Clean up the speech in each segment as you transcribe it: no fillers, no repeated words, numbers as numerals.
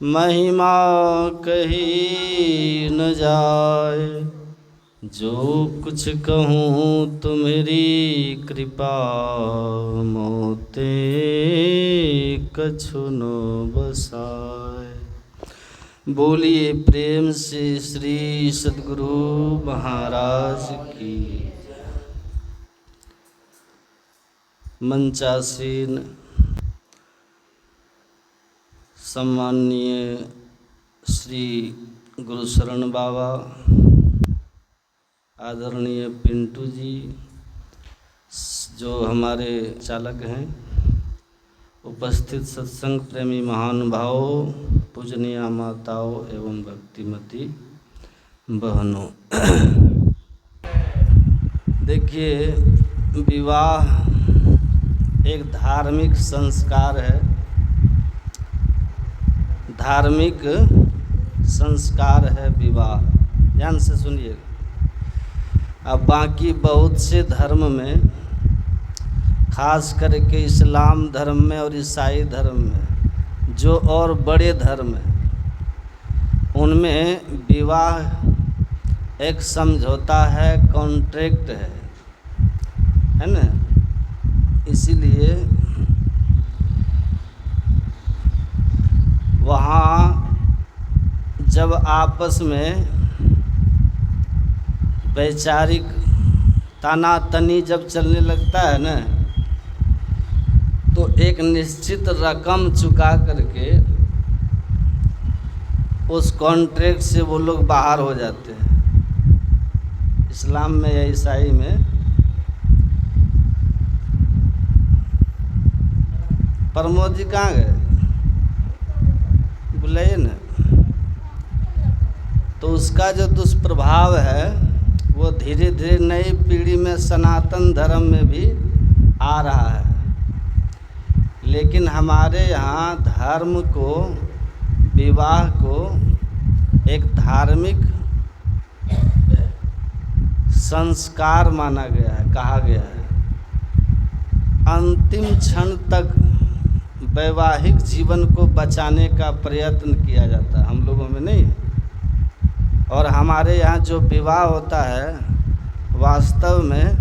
महिमा कही न जाए, जो कुछ कहूँ तुम्हारी कृपा, मोते कछु न बसाए। बोलिए प्रेम से श्री सद्गुरु महाराज की। मंचासीन सम्माननीय श्री गुरुशरण बाबा, आदरणीय पिंटू जी जो हमारे चालक हैं, उपस्थित सत्संग प्रेमी महानुभावों, पूजनीय माताओं एवं भक्तिमती बहनों। देखिए, विवाह एक धार्मिक संस्कार है, धार्मिक संस्कार है विवाह। ध्यान से सुनिएगा। अब बाकी बहुत से धर्म में, खास करके इस्लाम धर्म में और ईसाई धर्म में, जो और बड़े धर्म हैं, उनमें विवाह एक समझौता है, कॉन्ट्रैक्ट है ना। इसीलिए वहाँ जब आपस में वैचारिक तानातनी जब चलने लगता है ना, तो एक निश्चित रकम चुका करके उस कॉन्ट्रैक्ट से वो लोग बाहर हो जाते हैं। इस्लाम में या ईसाई में प्रमोद जी कहाँ गए, बुलाइए ना। तो उसका जो दुष्प्रभाव है वो धीरे धीरे नई पीढ़ी में, सनातन धर्म में भी आ रहा है। लेकिन हमारे यहाँ धर्म को, विवाह को एक धार्मिक संस्कार माना गया है, कहा गया है। अंतिम क्षण तक वैवाहिक जीवन को बचाने का प्रयत्न किया जाता है, हम लोगों में नहीं। और हमारे यहाँ जो विवाह होता है, वास्तव में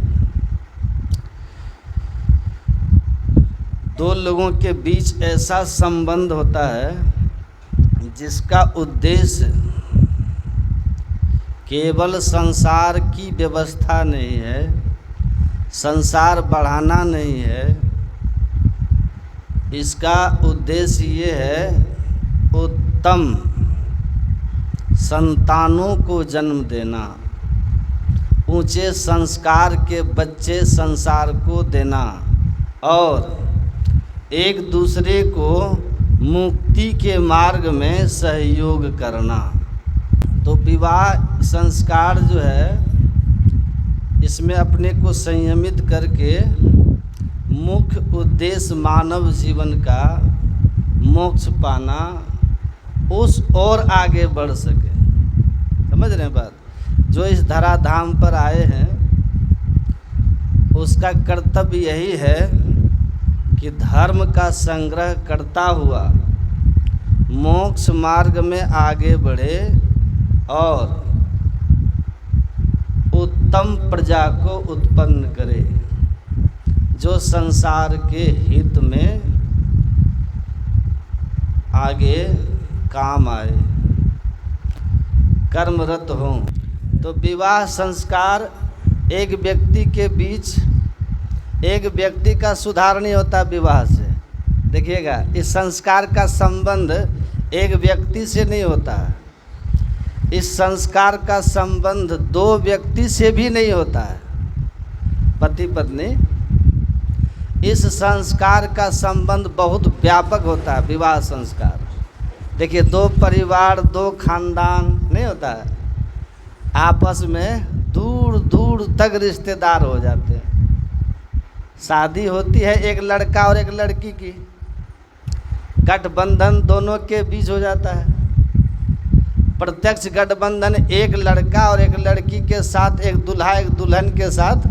दो लोगों के बीच ऐसा संबंध होता है जिसका उद्देश्य केवल संसार की व्यवस्था नहीं है, संसार बढ़ाना नहीं है। इसका उद्देश्य ये है उत्तम संतानों को जन्म देना, ऊंचे संस्कार के बच्चे संसार को देना और एक दूसरे को मुक्ति के मार्ग में सहयोग करना। तो विवाह संस्कार जो है, इसमें अपने को संयमित करके मुख्य उद्देश्य मानव जीवन का मोक्ष पाना, उस और आगे बढ़ सके। समझ रहे हैं बात? जो इस धराधाम पर आए हैं उसका कर्तव्य यही है कि धर्म का संग्रह करता हुआ मोक्ष मार्ग में आगे बढ़े और उत्तम प्रजा को उत्पन्न करे, जो संसार के हित में आगे काम आए, कर्मरत हों। तो विवाह संस्कार एक व्यक्ति के बीच, एक व्यक्ति का सुधार नहीं होता विवाह से। देखिएगा, इस संस्कार का संबंध एक व्यक्ति से नहीं होता, इस संस्कार का संबंध दो व्यक्ति से भी नहीं होता है, पति पत्नी। इस संस्कार का संबंध बहुत व्यापक होता है, विवाह संस्कार। देखिए, दो परिवार, दो खानदान नहीं होता है, आपस में दूर दूर तक रिश्तेदार हो जाते हैं। शादी होती है एक लड़का और एक लड़की की, गठबंधन दोनों के बीच हो जाता है। प्रत्यक्ष गठबंधन एक लड़का और एक लड़की के साथ, एक दूल्हा एक दुल्हन के साथ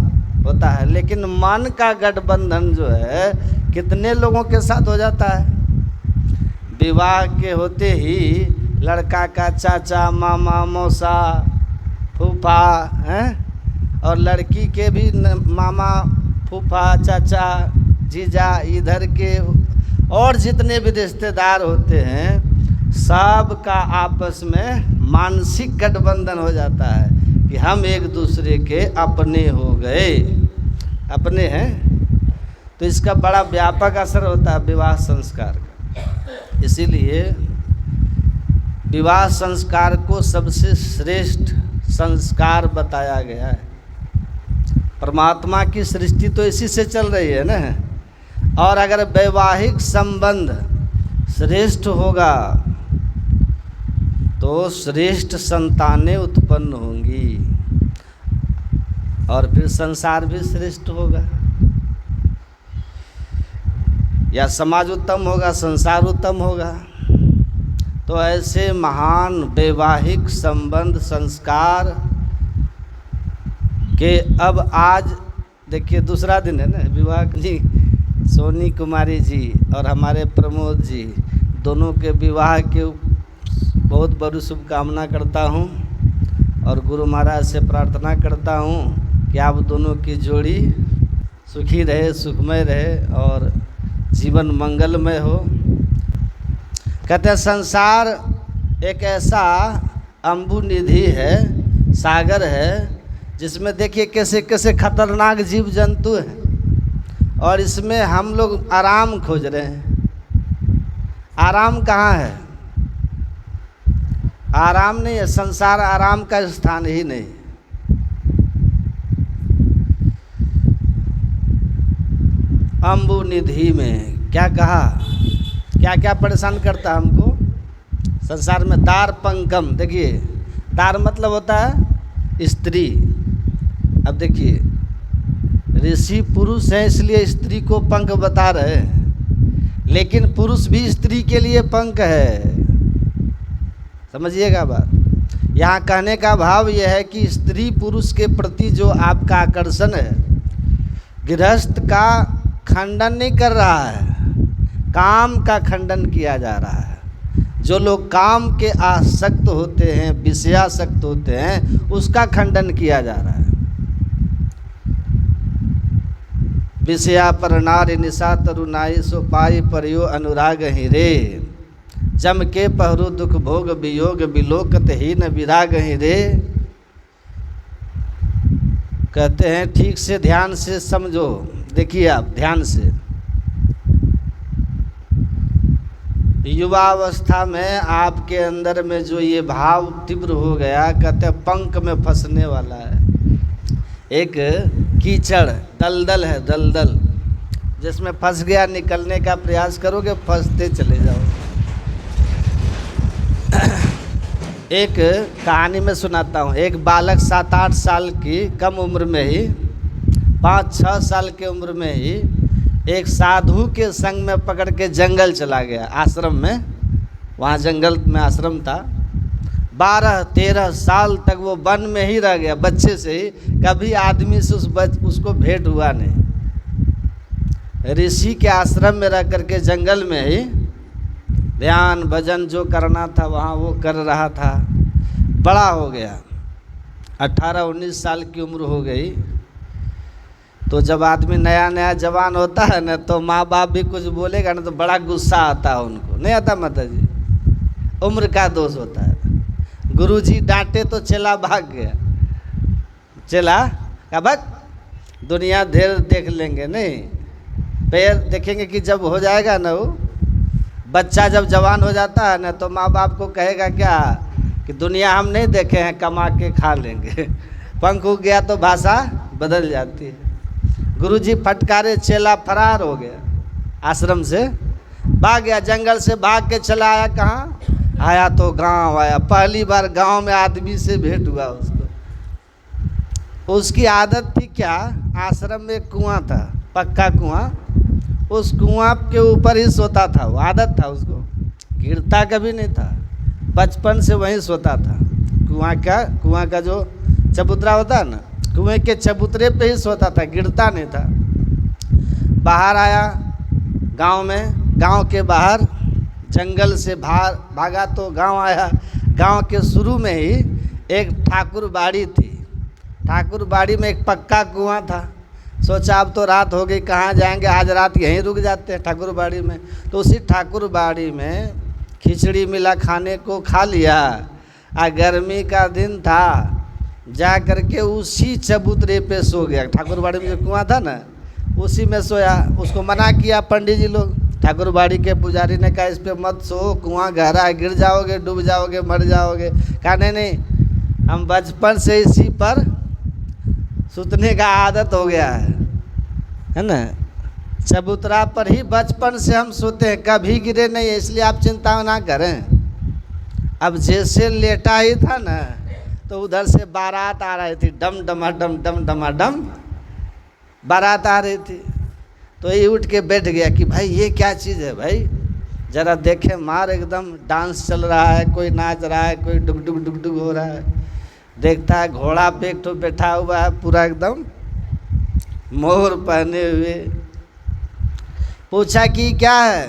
होता है। लेकिन मन का गठबंधन जो है कितने लोगों के साथ हो जाता है। विवाह के होते ही लड़का का चाचा, मामा, मौसा, फूफा हैं, और लड़की के भी मामा, फूफा, चाचा, जीजा, इधर के और जितने भी रिश्तेदार होते हैं, सब का आपस में मानसिक गठबंधन हो जाता है कि हम एक दूसरे के अपने हो गए, अपने हैं। तो इसका बड़ा व्यापक असर होता है विवाह संस्कार का। इसीलिए विवाह संस्कार को सबसे श्रेष्ठ संस्कार बताया गया है। परमात्मा की सृष्टि तो इसी से चल रही है ना। और अगर वैवाहिक संबंध श्रेष्ठ होगा तो श्रेष्ठ संतानें उत्पन्न होंगी और फिर संसार भी श्रेष्ठ होगा, या समाज उत्तम होगा, संसार उत्तम होगा। तो ऐसे महान वैवाहिक संबंध संस्कार के अब आज देखिए दूसरा दिन है ना विवाह जी। सोनी कुमारी जी और हमारे प्रमोद जी दोनों के विवाह के बहुत बड़ी शुभकामना करता हूँ और गुरु महाराज से प्रार्थना करता हूँ कि आप दोनों की जोड़ी सुखी रहे, सुखमय रहे और जीवन मंगलमय हो। कहते हैं संसार एक ऐसा अम्बु निधि है, सागर है, जिसमें देखिए कैसे कैसे खतरनाक जीव जंतु हैं और इसमें हम लोग आराम खोज रहे हैं। आराम कहाँ है? आराम नहीं है, संसार आराम का स्थान ही नहीं। अम्बु निधि में क्या कहा, क्या क्या परेशान करता है हमको संसार में? दार पंकम, देखिए दार मतलब होता है स्त्री। अब देखिए ऋषि पुरुष हैं इसलिए स्त्री को पंख बता रहे हैं, लेकिन पुरुष भी स्त्री के लिए पंख है। समझिएगा बात। यहाँ कहने का भाव यह है कि स्त्री पुरुष के प्रति जो आपका आकर्षण है, गृहस्थ का खंडन नहीं कर रहा है, काम का खंडन किया जा रहा है। जो लोग काम के आसक्त होते हैं, विषयासक्त होते हैं, उसका खंडन किया जा रहा है। विषया पर नारी निशा तरुनाई सो पाई परियो अनुराग हिरे, जम के पहरू दुख भोग वियोग विलोकत ही न विराग हिरे। कहते हैं ठीक से ध्यान से समझो, देखिए आप ध्यान से। युवावस्था में आपके अंदर में जो ये भाव तीव्र हो गया, कहते हैं पंख में फंसने वाला है। एक कीचड़ दलदल है, दलदल जिसमें फंस गया, निकलने का प्रयास करोगे फंसते चले जाओ। एक कहानी में सुनाता हूँ। एक बालक 7-8 साल की कम उम्र में ही, 5-6 साल की उम्र में ही एक साधु के संग में पकड़ के जंगल चला गया, आश्रम में। वहाँ जंगल में आश्रम था। 12-13 साल तक वो वन में ही रह गया, बच्चे से ही। कभी आदमी से उसको भेंट हुआ नहीं। ऋषि के आश्रम में रह करके जंगल में ही ध्यान भजन जो करना था वहाँ वो कर रहा था। बड़ा हो गया, 18-19 साल की उम्र हो गई। तो जब आदमी नया नया जवान होता है ना, तो माँ बाप भी कुछ बोलेगा ना तो बड़ा गुस्सा आता है उनको। नहीं आता माता जी? उम्र का दोष होता है। गुरुजी डांटे तो चेला भाग गया। चेला का भाग, दुनिया ढेर देख लेंगे, नहीं पैर देखेंगे कि जब हो जाएगा ना, वो बच्चा जब जवान हो जाता है ना, तो माँ बाप को कहेगा क्या कि दुनिया हम नहीं देखे हैं, कमा के खा लेंगे। पंख उग गया तो भाषा बदल जाती है। गुरुजी फटकारे, चेला फरार हो गया, आश्रम से भाग गया। जंगल से भाग के चला आया, कहाँ आया? तो गांव आया। पहली बार गांव में आदमी से भेंट हुआ उसको। उसकी आदत थी क्या, आश्रम में कुआं था, पक्का कुआं। उस कुआं के ऊपर ही सोता था वो, आदत था उसको, गिरता कभी नहीं था। बचपन से वहीं सोता था। कुआं का जो चबूतरा होता है ना, कुएं के चबूतरे पे ही सोता था, गिरता नहीं था। बाहर आया गांव में, गांव के बाहर जंगल से भागा तो गांव आया। गांव के शुरू में ही एक ठाकुर बाड़ी थी। ठाकुर बाड़ी में एक पक्का कुआं था। सोचा अब तो रात हो गई, कहाँ जाएंगे, आज रात यहीं रुक जाते हैं ठाकुर बाड़ी में। तो उसी ठाकुर बाड़ी में खिचड़ी मिला, खाने को खा लिया। गर्मी का दिन था, जा करके उसी चबूतरे पे सो गया। ठाकुर बाड़ी में जो कुआं था ना, उसी में सोया। उसको मना किया पंडित जी लोग। ठाकुर बाड़ी के पुजारी ने कहा इस पे मत सो, कुआं गहरा है, गिर जाओगे, डूब जाओगे, मर जाओगे। कहा नहीं, हम बचपन से इसी पर सुतने का आदत हो गया है ना। चबूतरा पर ही बचपन से हम सोते हैं, कभी गिरे नहीं है, इसलिए आप चिंता ना करें। अब जैसे लेटा ही था ना, तो उधर से बारात आ रही थी, डम डमाडम डम डमाडम बारात आ रही थी। तो ये उठ के बैठ गया कि भाई ये क्या चीज़ है भाई, ज़रा देखे। मार एकदम डांस चल रहा है, कोई नाच रहा है, कोई डुग डुग डुग डुग हो रहा है। देखता है घोड़ा पे एक तो बैठा हुआ है, पूरा एकदम मोर पहने हुए। पूछा कि क्या है,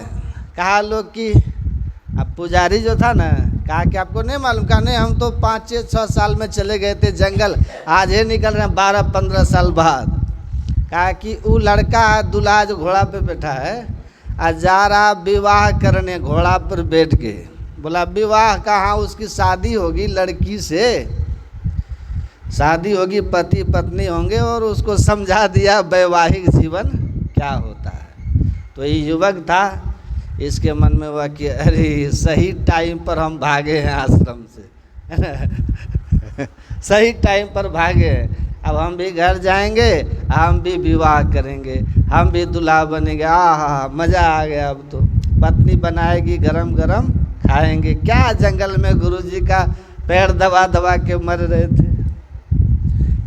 कहा लोग कि अब पुजारी जो था ना, कहा कि आपको नहीं मालूम? कहा नहीं, हम तो 5-6 साल में चले गए थे जंगल, आज ही निकल रहे हैं 12-15 साल बाद। कहा कि वो लड़का दूल्हा जो घोड़ा पे बैठा है, जा रहा विवाह करने घोड़ा पर बैठ के। बोला विवाह कहाँ, उसकी शादी होगी, लड़की से शादी होगी, पति पत्नी होंगे, और उसको समझा दिया वैवाहिक जीवन क्या होता है। तो ये युवक था, इसके मन में हुआ कि अरे सही टाइम पर हम भागे हैं आश्रम से सही टाइम पर भागे। अब हम भी घर जाएंगे, हम भी विवाह करेंगे, हम भी दूल्हा बनेंगे। आहा मज़ा आ गया। अब तो पत्नी बनाएगी, गरम गरम खाएंगे। क्या जंगल में गुरुजी का पैर दबा दबा के मर रहे थे।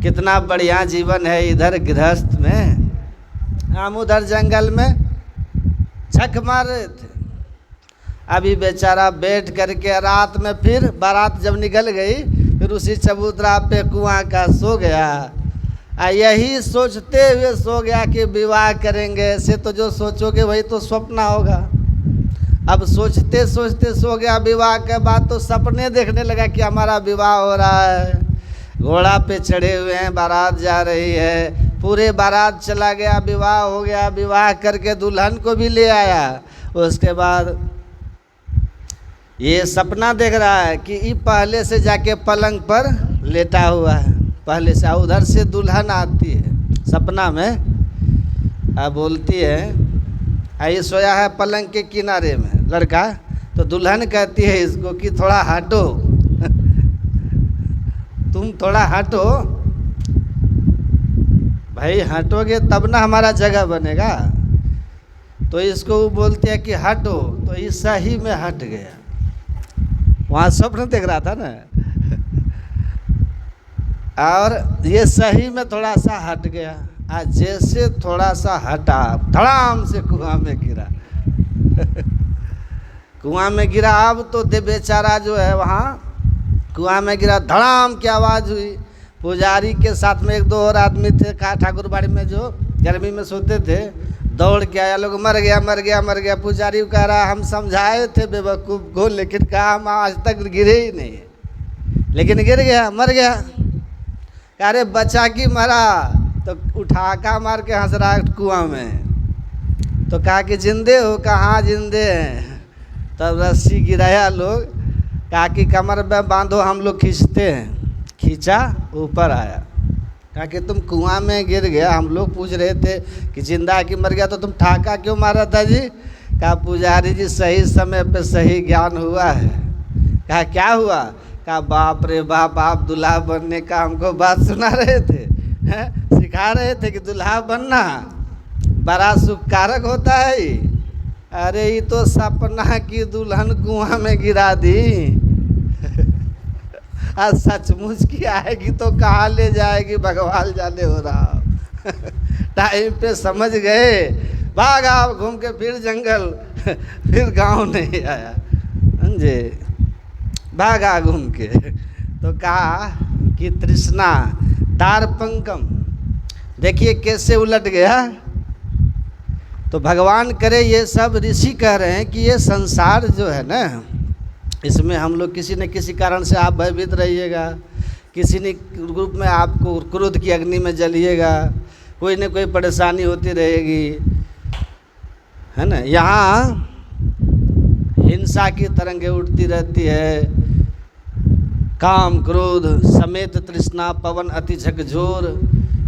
कितना बढ़िया जीवन है इधर गृहस्थ में, हम उधर जंगल में छक मार रहे थे। अभी बेचारा बैठ करके रात में फिर बारात जब निकल गई, फिर उसी चबूतरा पे कुआं का सो गया। यही सोचते हुए सो गया कि विवाह करेंगे। ऐसे तो जो सोचोगे वही तो स्वप्न होगा। अब सोचते सोचते सो गया। विवाह के बाद तो सपने देखने लगा कि हमारा विवाह हो रहा है, घोड़ा पे चढ़े हुए हैं, बारात जा रही है, पूरे बारात चला गया, विवाह हो गया। विवाह करके दुल्हन को भी ले आया। उसके बाद ये सपना देख रहा है कि ये पहले से जाके पलंग पर लेटा हुआ है, पहले से। उधर से दुल्हन आती है सपना में, बोलती है, ये सोया है पलंग के किनारे में लड़का। तो दुल्हन कहती है इसको कि थोड़ा हटो तुम थोड़ा हटो भाई, हटोगे तब ना हमारा जगह बनेगा। तो इसको वो बोलते हैं कि हटो। तो ये सही में हट गया। वहाँ स्वप्न देख रहा था ना, और ये सही में थोड़ा सा हट गया। आज जैसे थोड़ा सा हटा, धड़ाम से कुआं में गिरा कुआं में गिरा। अब तो दे बेचारा जो है वहाँ कुआं में गिरा, धड़ाम की आवाज़ हुई। पुजारी के साथ में 2 और आदमी थे, कहा ठाकुर बाड़ी में जो गर्मी में सोते थे, दौड़ के आया, लोग मर गया मर गया मर गया। पुजारी कह रहा हम समझाए थे बेवकूफ़ को, लेकिन कहा हम आज तक गिरे ही नहीं, लेकिन गिर गया, मर गया। कह अरे बचा कि मरा? तो उठाका मार के हंस रहा कुआं में। तो कहा कि जिंदे हो? कहाँ जिंदे हैं। तब रस्सी गिराया लोग, कहा कि कमर में बांधो, हम लोग खींचते हैं। खींचा, ऊपर आया। कहा कि तुम कुआं में गिर गया, हम लोग पूछ रहे थे कि जिंदा है कि मर गया, तो तुम ठाका क्यों मारा था जी? कहा पुजारी जी सही समय पे सही ज्ञान हुआ है। कहा क्या हुआ? कहा बाप रे बाप, आप दूल्हा बनने का हमको बात सुना रहे थे, सिखा रहे थे कि दूल्हा बनना बड़ा सुखकारक होता है। अरे ये तो सपना की दुल्हन कुआं में गिरा दी आज सचमुच की आएगी तो कहाँ ले जाएगी भगवान जाने हो रहा टाइम पे समझ गए, भागा घूम के फिर जंगल फिर गांव नहीं आया, समझे, भागा घूम के। तो कहा कि तृष्णा दारपंकम, देखिए कैसे उलट गया। तो भगवान करे ये सब ऋषि कह रहे हैं कि ये संसार जो है ना, इसमें हम लोग किसी न किसी कारण से आप भयभीत रहिएगा, किसी न रूप में आपको क्रोध की अग्नि में जलिएगा, कोई न कोई परेशानी होती रहेगी, है ना। यहाँ हिंसा की तरंगें उठती रहती है, काम क्रोध समेत तृष्णा पवन अति झकझोर।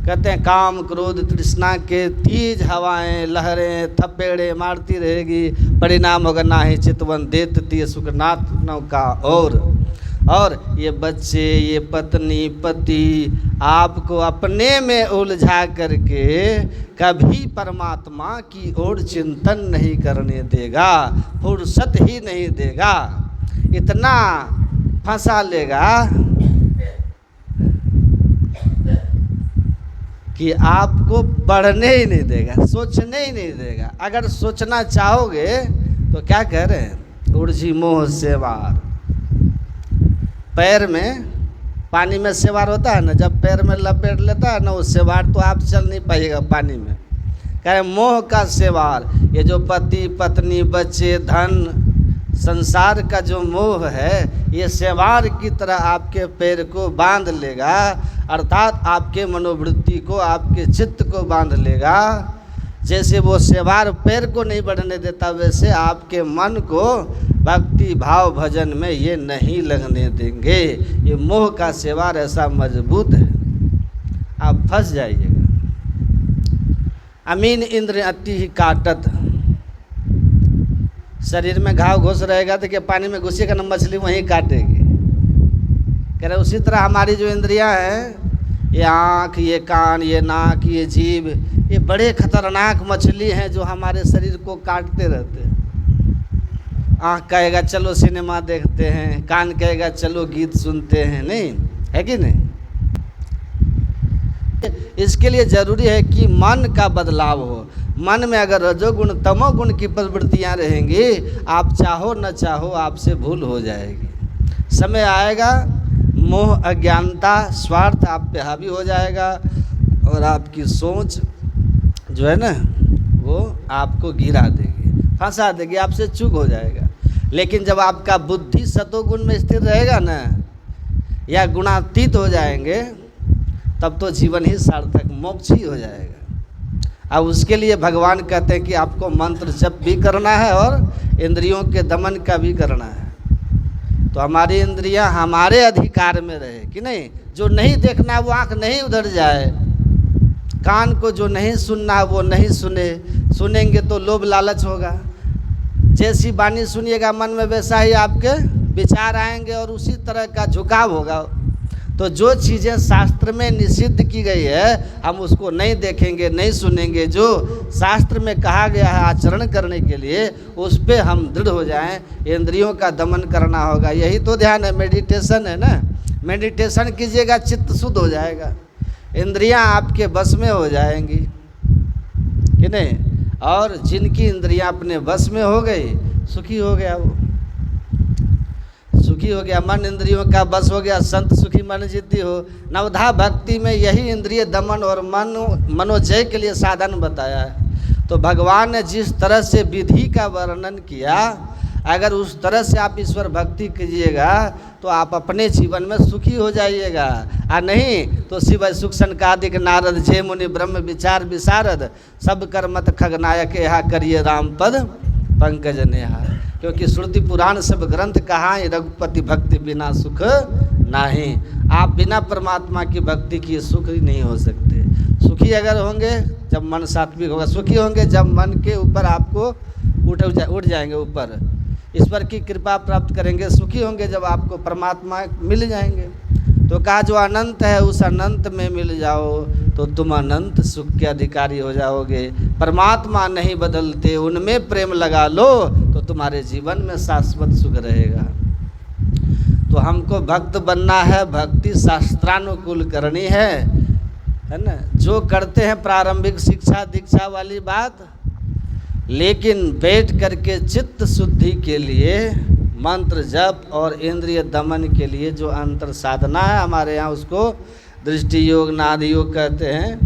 कहते हैं काम क्रोध तृष्णा के तेज हवाएं लहरें थपेड़े मारती रहेगी, परिणाम होगा ना ही चितवन देती सुखनाथ नौका। और ये बच्चे, ये पत्नी पति आपको अपने में उलझा करके कभी परमात्मा की ओर चिंतन नहीं करने देगा, फुर्सत ही नहीं देगा, इतना फंसा लेगा कि आपको बढ़ने ही नहीं देगा, सोचने ही नहीं देगा। अगर सोचना चाहोगे तो क्या कह रहे हैं, उर्जी मोह सेवार। पैर में पानी में सेवार होता है ना, जब पैर में लपेट लेता है ना वो सेवार, तो आप चल नहीं पाइएगा पानी में। कह रहे मोह का सेवार, ये जो पति पत्नी बच्चे धन संसार का जो मोह है, ये सेवार की तरह आपके पैर को बांध लेगा, अर्थात आपके मनोवृत्ति को, आपके चित्त को बांध लेगा। जैसे वो सेवार पैर को नहीं बढ़ने देता, वैसे आपके मन को भक्ति भाव भजन में ये नहीं लगने देंगे। ये मोह का सेवार ऐसा मजबूत है, आप फंस जाइएगा। अमीन इंद्र अति ही काटत, शरीर में घाव घुस रहेगा तो क्या पानी में घुसेगा ना, मछली वहीं काटेगी। कह रहे उसी तरह हमारी जो इंद्रियां हैं, ये आँख, ये कान, ये नाक, ये जीभ, ये बड़े खतरनाक मछली हैं जो हमारे शरीर को काटते रहते हैं। आँख कहेगा चलो सिनेमा देखते हैं, कान कहेगा चलो गीत सुनते हैं, नहीं है कि नहीं। इसके लिए ज़रूरी है कि मन का बदलाव हो। मन में अगर रजोगुण तमोगुण की प्रवृत्तियाँ रहेंगी, आप चाहो न चाहो आपसे भूल हो जाएगी। समय आएगा मोह अज्ञानता स्वार्थ आप पे हावी हो जाएगा और आपकी सोच जो है ना वो आपको गिरा देगी, फंसा देगी, आपसे चूक हो जाएगा। लेकिन जब आपका बुद्धि सतोगुण में स्थिर रहेगा ना, या गुणातीत हो जाएंगे, तब तो जीवन ही सार्थक मोक्ष ही हो जाएगा। अब उसके लिए भगवान कहते हैं कि आपको मंत्र जप भी करना है और इंद्रियों के दमन का भी करना है। तो हमारी इंद्रियां हमारे अधिकार में रहे कि नहीं। जो नहीं देखना वो आँख नहीं उधर जाए, कान को जो नहीं सुनना वो नहीं सुने, सुनेंगे तो लोभ लालच होगा। जैसी वाणी सुनिएगा मन में वैसा ही आपके विचार आएंगे और उसी तरह का झुकाव होगा। तो जो चीज़ें शास्त्र में निषिद्ध की गई है हम उसको नहीं देखेंगे, नहीं सुनेंगे। जो शास्त्र में कहा गया है आचरण करने के लिए उस पे हम दृढ़ हो जाएं, इंद्रियों का दमन करना होगा। यही तो ध्यान है, मेडिटेशन है ना। मेडिटेशन कीजिएगा चित्त शुद्ध हो जाएगा, इंद्रियां आपके बस में हो जाएंगी कि नहीं। और जिनकी इंद्रियां अपने बस में हो गई सुखी हो गया, वो सुखी हो गया। मन इंद्रियों का बस हो गया, संत सुखी मन जीती हो। नवधा भक्ति में यही इंद्रिय दमन और मनोजय के लिए साधन बताया है। तो भगवान ने जिस तरह से विधि का वर्णन किया, अगर उस तरह से आप ईश्वर भक्ति कीजिएगा तो आप अपने जीवन में सुखी हो जाइएगा। और नहीं तो शिव सुख सनकादिक नारद जय मुनि ब्रह्म विचार विशारद, सब कर मत खगनायक यहाँ करिए राम पद पंकज नेहा। क्योंकि श्रुति पुराण सब ग्रंथ कहाँ रघुपति भक्ति बिना सुख नहीं। आप बिना परमात्मा की भक्ति किए सुख ही नहीं हो सकते। सुखी अगर होंगे जब मन सात्विक होगा, सुखी होंगे जब मन के ऊपर आपको उठ जाएंगे ऊपर, ईश्वर की कृपा प्राप्त करेंगे। सुखी होंगे जब आपको परमात्मा मिल जाएंगे। तो कहा जो अनंत है उस अनंत में मिल जाओ तो तुम अनंत सुख के अधिकारी हो जाओगे। परमात्मा नहीं बदलते, उनमें प्रेम लगा लो तो तुम्हारे जीवन में शाश्वत सुख रहेगा। तो हमको भक्त बनना है, भक्ति शास्त्रानुकूल करनी है ना। जो करते हैं प्रारंभिक शिक्षा दीक्षा वाली बात, लेकिन बैठ करके चित्त शुद्धि के लिए मंत्र जप और इंद्रिय दमन के लिए जो अंतर साधना है हमारे यहाँ उसको दृष्टि योग नाद योग कहते हैं।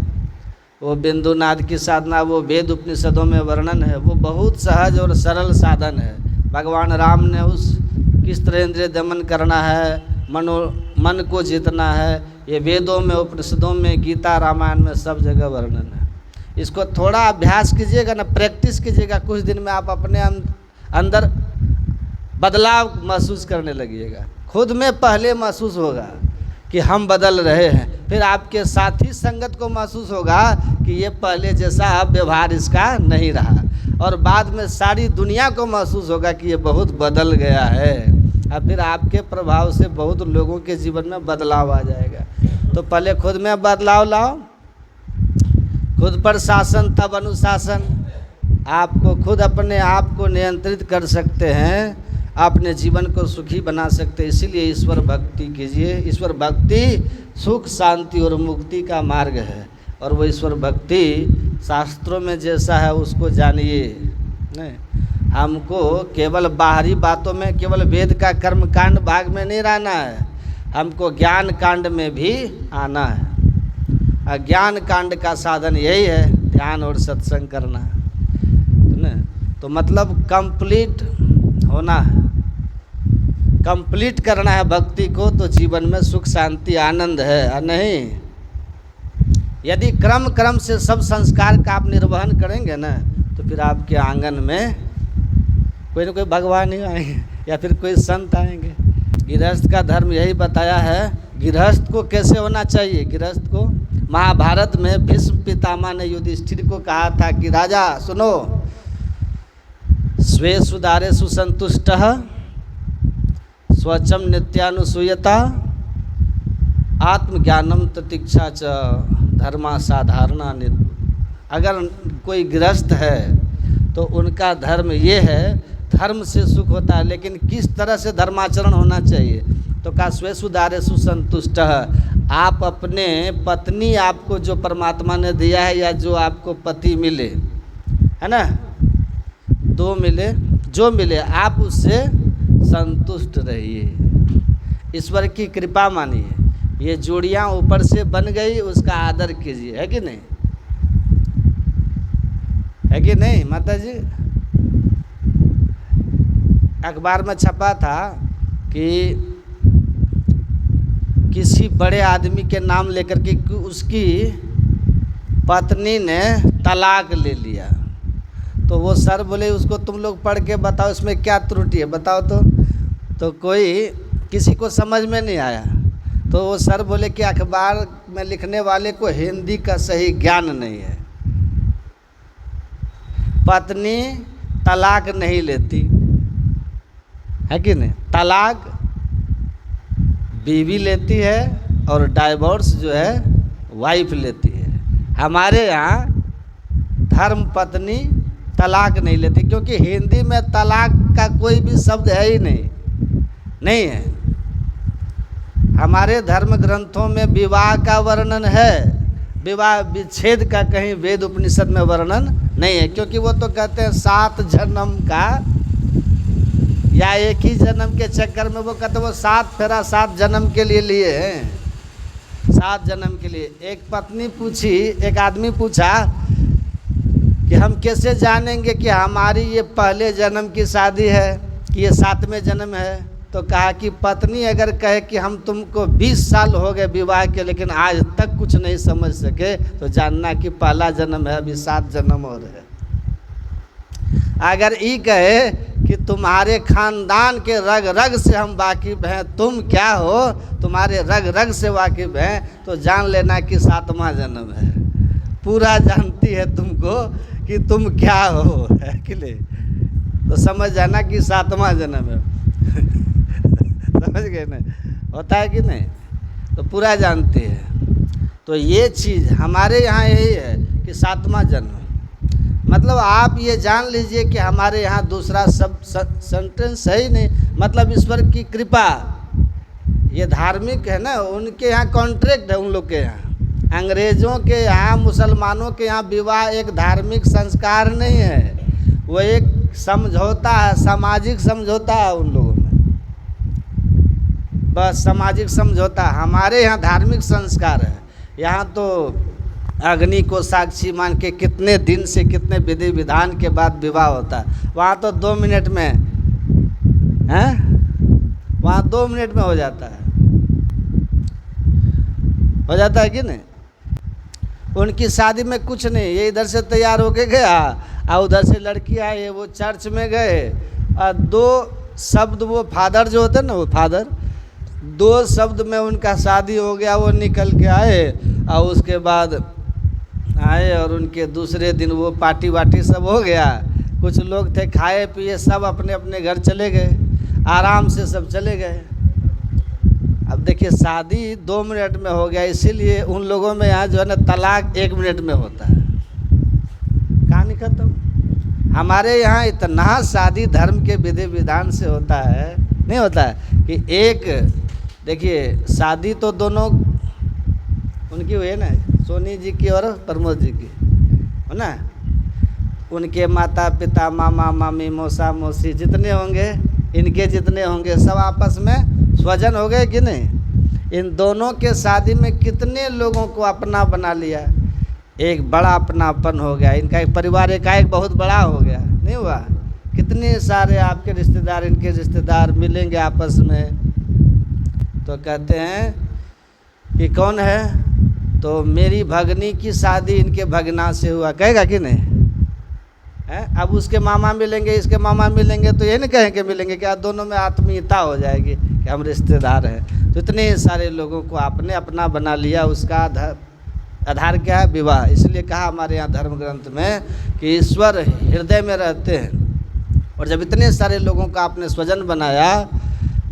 वो बिंदुनाद की साधना, वो वेद उपनिषदों में वर्णन है, वो बहुत सहज और सरल साधन है। भगवान राम ने उस किस तरह इंद्रिय दमन करना है, मन को जीतना है, ये वेदों में, उपनिषदों में, गीता रामायण में सब जगह वर्णन है। इसको थोड़ा अभ्यास कीजिएगा ना, प्रैक्टिस कीजिएगा, कुछ दिन में आप अपने अंदर बदलाव महसूस करने लगिएगा। खुद में पहले महसूस होगा कि हम बदल रहे हैं, फिर आपके साथी संगत को महसूस होगा कि ये पहले जैसा अब व्यवहार इसका नहीं रहा, और बाद में सारी दुनिया को महसूस होगा कि ये बहुत बदल गया है। अब फिर आपके प्रभाव से बहुत लोगों के जीवन में बदलाव आ जाएगा। तो पहले खुद में बदलाव लाओ, खुद पर शासन तब अनुशासन। आपको खुद अपने आप को नियंत्रित कर सकते हैं, अपने जीवन को सुखी बना सकते हैं। इसीलिए ईश्वर भक्ति कीजिए। ईश्वर भक्ति सुख, शांति और मुक्ति का मार्ग है, और वो ईश्वर भक्ति शास्त्रों में जैसा है उसको जानिए। नहीं, हमको केवल बाहरी बातों में, केवल वेद का कर्म कांड भाग में नहीं रहना है, हमको ज्ञान कांड में भी आना है। ज्ञान कांड का साधन यही है, ध्यान और सत्संग करना है। तो मतलब कंप्लीट होना है, कंप्लीट करना है भक्ति को, तो जीवन में सुख शांति आनंद है। और नहीं, यदि क्रम क्रम से सब संस्कार का आप निर्वहन करेंगे ना, तो फिर आपके आंगन में कोई ना कोई भगवान ही आएंगे या फिर कोई संत आएंगे। गृहस्थ का धर्म यही बताया है। गृहस्थ को कैसे होना चाहिए, गृहस्थ को महाभारत में भीष्म पितामह ने युधिष्ठिर को कहा था कि राजा सुनो, स्वे सुदारे सुसंतुष्ट, स्वचम नित्यानुसूयता, आत्मज्ञानम ततिक्षा च धर्मा साधारणा नित्य। अगर कोई गृहस्थ है तो उनका धर्म ये है, धर्म से सुख होता है, लेकिन किस तरह से धर्माचरण होना चाहिए। तो कहा स्वे सुदारे सुसंतुष्ट, आप अपने पत्नी आपको जो परमात्मा ने दिया है, या जो आपको पति मिले, है ना, दो मिले, जो मिले आप उससे संतुष्ट रहिए। ईश्वर की कृपा मानिए। ये जोड़ियाँ ऊपर से बन गई, उसका आदर कीजिए, है कि नहीं, है कि नहीं माता जी। अखबार में छपा था कि किसी बड़े आदमी के नाम लेकर के उसकी पत्नी ने तलाक ले लिया। तो वो सर बोले उसको तुम लोग पढ़ के बताओ इसमें क्या त्रुटि है, बताओ। तो कोई किसी को समझ में नहीं आया। तो वो सर बोले कि अखबार में लिखने वाले को हिंदी का सही ज्ञान नहीं है। पत्नी तलाक नहीं लेती, है कि नहीं, तलाक बीवी लेती है और डाइवोर्स जो है वाइफ लेती है। हमारे यहाँ धर्म पत्नी तलाक नहीं लेती, क्योंकि हिंदी में तलाक का कोई भी शब्द है ही नहीं है। हमारे धर्म ग्रंथों में विवाह का वर्णन है, विवाह विच्छेद का कहीं वेद उपनिषद में वर्णन नहीं है, क्योंकि वो तो कहते हैं 7 जन्म का, या एक ही जन्म के चक्कर में वो कहते हैं वो 7 फेरा 7 जन्म के लिए हैं, 7 जन्म के लिए। एक पत्नी पूछी, एक आदमी पूछा कि हम कैसे जानेंगे कि हमारी ये पहले जन्म की शादी है कि ये 7वें जन्म है। तो कहा कि पत्नी अगर कहे कि हम तुमको 20 साल हो गए विवाह के, लेकिन आज तक कुछ नहीं समझ सके, तो जानना कि पहला जन्म है, अभी 7 जन्म और है। अगर ये कहे कि तुम्हारे खानदान के रग रग से हम वाकिफ़ हैं, तुम क्या हो, तुम्हारे रग रग से वाकिफ़ हैं, तो जान लेना कि 7वां जन्म है। पूरा जानती है तुमको कि तुम क्या हो, है कि नहीं, तो समझ जाना कि 7वां जन्म है। समझ गए ना, होता है कि नहीं, तो पूरा जानती है। तो ये चीज़ हमारे यहाँ यही है कि 7वां जन्म, मतलब आप ये जान लीजिए कि हमारे यहाँ दूसरा सब सेंटेंस है ही नहीं। मतलब ईश्वर की कृपा, ये धार्मिक है ना, उनके यहाँ कॉन्ट्रैक्ट है उन लोग के यहाँ। अंग्रेज़ों के यहाँ, मुसलमानों के यहाँ विवाह एक धार्मिक संस्कार नहीं है, वो एक समझौता है, सामाजिक समझौता है उन लोगों में, बस सामाजिक समझौता। हमारे यहाँ धार्मिक संस्कार है। यहाँ तो अग्नि को साक्षी मान के कितने दिन से कितने विधि विधान के बाद विवाह होता है। वहाँ तो 2 मिनट में हैं, वहाँ 2 मिनट में हो जाता है कि नहीं। उनकी शादी में कुछ नहीं, ये इधर से तैयार होके गया और उधर से लड़की आई, वो चर्च में गए और 2 शब्द, वो फादर जो होते हैं ना, वो फादर 2 शब्द में उनका शादी हो गया। वो निकल के आए और उसके बाद आए और उनके दूसरे दिन वो पार्टी वार्टी सब हो गया। कुछ लोग थे खाए पिए, सब अपने अपने घर चले गए, आराम से सब चले गए। अब देखिए शादी 2 मिनट में हो गया, इसीलिए उन लोगों में यहाँ जो है ना तलाक 1 मिनट में होता है। कहानी खत्म। हमारे यहाँ इतना शादी धर्म के विधि विधान से होता है, नहीं होता है कि एक, देखिए शादी तो दोनों उनकी हुई है ना, सोनी जी की और प्रमोद जी की, है ना। उनके माता पिता, मामा मामी, मौसा मौसी जितने होंगे, इनके जितने होंगे, सब आपस में स्वजन हो गए कि नहीं। इन दोनों के शादी में कितने लोगों को अपना बना लिया, एक बड़ा अपनापन हो गया। इनका एक परिवार एकाएक बहुत बड़ा हो गया, नहीं हुआ। कितने सारे आपके रिश्तेदार, इनके रिश्तेदार मिलेंगे आपस में, तो कहते हैं कि कौन है, तो मेरी भगनी की शादी इनके भगना से हुआ, कहेगा कि नहीं है। अब उसके मामा मिलेंगे, इसके मामा मिलेंगे, तो ये नहीं कहेंगे मिलेंगे, क्या दोनों में आत्मीयता हो जाएगी कि हम रिश्तेदार हैं। तो इतने सारे लोगों को आपने अपना बना लिया, उसका आधार क्या है, विवाह। इसलिए कहा हमारे यहाँ धर्म ग्रंथ में कि ईश्वर हृदय में रहते हैं। और जब इतने सारे लोगों का आपने स्वजन बनाया,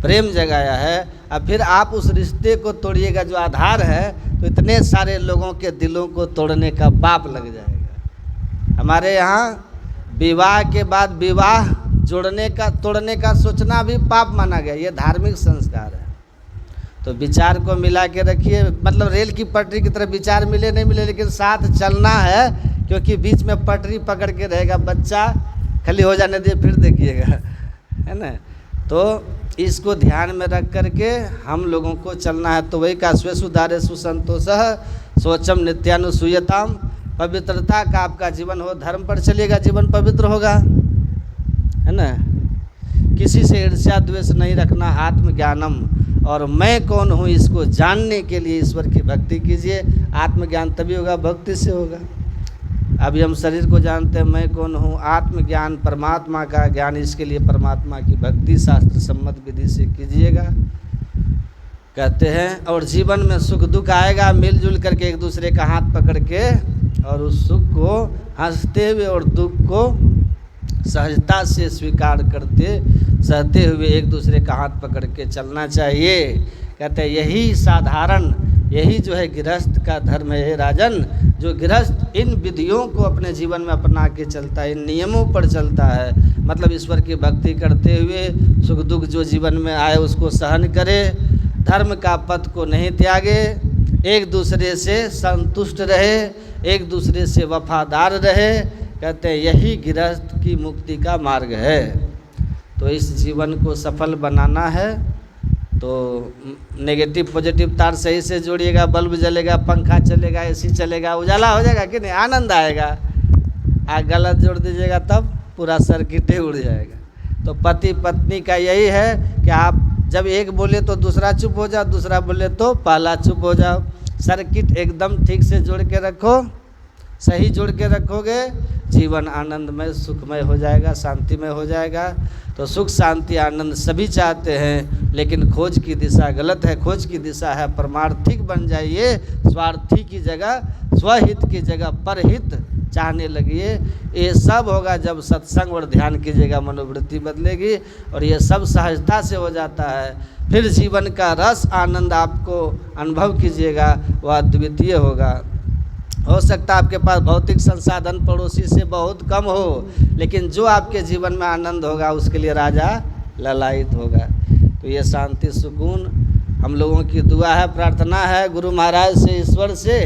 प्रेम जगाया है, अब फिर आप उस रिश्ते को तोड़िएगा जो आधार है, तो इतने सारे लोगों के दिलों को तोड़ने का पाप लग जाएगा। हमारे यहाँ विवाह के बाद विवाह तोड़ने का सोचना भी पाप माना गया। ये धार्मिक संस्कार है। तो विचार को मिला के रखिए, मतलब रेल की पटरी की तरह विचार मिले नहीं मिले, लेकिन साथ चलना है, क्योंकि बीच में पटरी पकड़ के रहेगा। बच्चा खाली हो जाने दिए, फिर देखिएगा, है ना। तो इसको ध्यान में रख करके हम लोगों को चलना है। तो वही का स्वे सुधारे सुसंतोषः सोचम नित्यानुसूयताम, पवित्रता का आपका जीवन हो, धर्म पर चलिएगा, जीवन पवित्र होगा, है ना। किसी से ईर्ष्या द्वेष नहीं रखना, आत्मज्ञानम, और मैं कौन हूँ इसको जानने के लिए ईश्वर की भक्ति कीजिए। आत्मज्ञान तभी होगा, भक्ति से होगा। अभी हम शरीर को जानते हैं, मैं कौन हूँ। आत्मज्ञान परमात्मा का ज्ञान, इसके लिए परमात्मा की भक्ति शास्त्र सम्मत विधि से कीजिएगा, कहते हैं। और जीवन में सुख दुख आएगा, मिलजुल करके एक दूसरे का हाथ पकड़ के, और उस सुख को हंसते हुए और दुख को सहजता से स्वीकार करते सहते हुए एक दूसरे का हाथ पकड़ के चलना चाहिए। कहते हैं यही साधारण, यही जो है गृहस्थ का धर्म है राजन। जो गृहस्थ इन विधियों को अपने जीवन में अपना के चलता है, इन नियमों पर चलता है, मतलब ईश्वर की भक्ति करते हुए सुख दुख जो जीवन में आए उसको सहन करे, धर्म का पथ को नहीं त्यागे, एक दूसरे से संतुष्ट रहे, एक दूसरे से वफादार रहे। कहते हैं यही गृहस्थ की मुक्ति का मार्ग है। तो इस जीवन को सफल बनाना है तो नेगेटिव पॉजिटिव तार सही से जोड़िएगा, बल्ब जलेगा, पंखा चलेगा, एसी चलेगा, उजाला हो जाएगा कि नहीं, आनंद आएगा। गलत जोड़ दीजिएगा तब पूरा सर्किट ही उड़ जाएगा। तो पति पत्नी का यही है कि आप जब एक बोले तो दूसरा चुप हो जाओ, दूसरा बोले तो पहला चुप हो जाओ। सर्किट एकदम ठीक से जोड़ के रखो, सही जोड़ के रखोगे, जीवन आनंदमय सुखमय हो जाएगा, शांतिमय हो जाएगा। तो सुख शांति आनंद सभी चाहते हैं, लेकिन खोज की दिशा गलत है। खोज की दिशा है परमार्थिक बन जाइए, स्वार्थी की जगह, स्वहित की जगह परहित चाहने लगिए। ये सब होगा जब सत्संग और ध्यान कीजिएगा, मनोवृत्ति बदलेगी और ये सब सहजता से हो जाता है। फिर जीवन का रस आनंद आपको अनुभव कीजिएगा, वह अद्वितीय होगा। हो सकता है आपके पास भौतिक संसाधन पड़ोसी से बहुत कम हो, लेकिन जो आपके जीवन में आनंद होगा उसके लिए राजा ललायित होगा। तो ये शांति सुकून हम लोगों की दुआ है, प्रार्थना है गुरु महाराज से, ईश्वर से,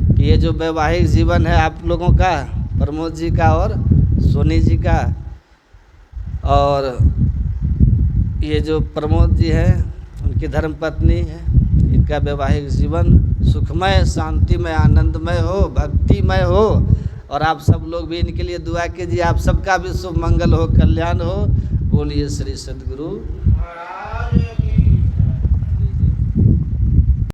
कि ये जो वैवाहिक जीवन है आप लोगों का, प्रमोद जी का और सोनी जी का, और ये जो प्रमोद जी हैं उनकी धर्मपत्नी है, इनका वैवाहिक जीवन सुखमय, शांतिमय, आनंदमय हो, भक्तिमय हो। और आप सब लोग भी इनके लिए दुआ कीजिए, आप सबका भी शुभ मंगल हो, कल्याण हो। बोलिए श्री सद्गुरु।